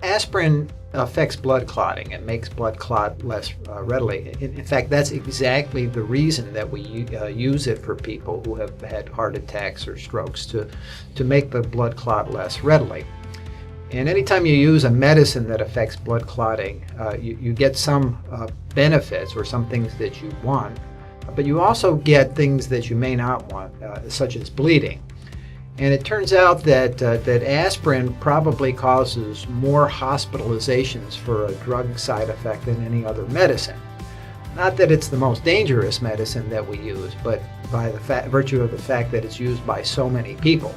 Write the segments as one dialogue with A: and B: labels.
A: Aspirin affects blood clotting and makes blood clot less readily. In fact, that's exactly the reason that we use it for people who have had heart attacks or strokes, to make the blood clot less readily. And anytime you use a medicine that affects blood clotting, you get some benefits or some things that you want, but you also get things that you may not want, such as bleeding. And it turns out that aspirin probably causes more hospitalizations for a drug side effect than any other medicine. Not that it's the most dangerous medicine that we use, but by the virtue of the fact that it's used by so many people.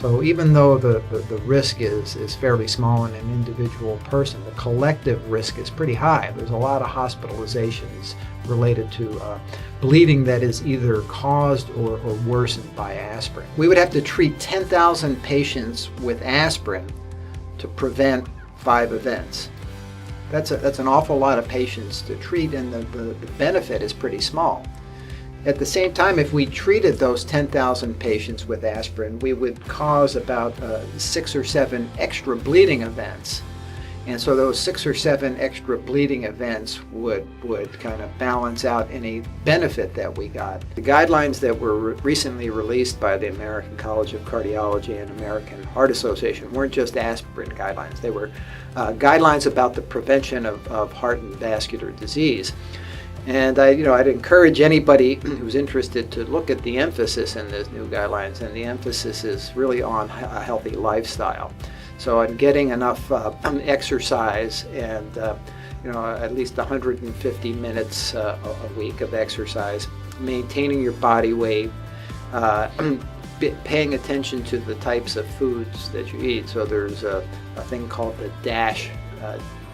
A: So even though the risk is fairly small in an individual person, the collective risk is pretty high. There's a lot of hospitalizations related to bleeding that is either caused or worsened by aspirin. We would have to treat 10,000 patients with aspirin to prevent 5 events. That's an awful lot of patients to treat, and the benefit is pretty small. At the same time, if we treated those 10,000 patients with aspirin, we would cause about 6 or 7 extra bleeding events. And so those 6 or 7 extra bleeding events would kind of balance out any benefit that we got. The guidelines that were recently released by the American College of Cardiology and American Heart Association weren't just aspirin guidelines. They were guidelines about the prevention of heart and vascular disease. And I'd encourage anybody who's interested to look at the emphasis in these new guidelines, and the emphasis is really on a healthy lifestyle. So on getting enough exercise and at least 150 minutes a week of exercise, maintaining your body weight, paying attention to the types of foods that you eat. So there's a thing called the DASH,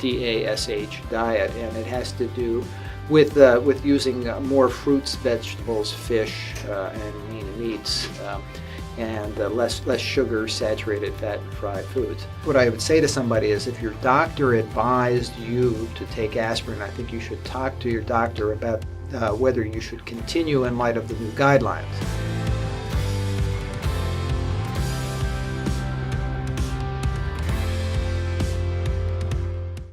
A: D-A-S-H diet, and it has to do with using more fruits, vegetables, fish, and lean meats, and less sugar, saturated fat, and fried foods. What I would say to somebody is, if your doctor advised you to take aspirin, I think you should talk to your doctor about whether you should continue in light of the new guidelines.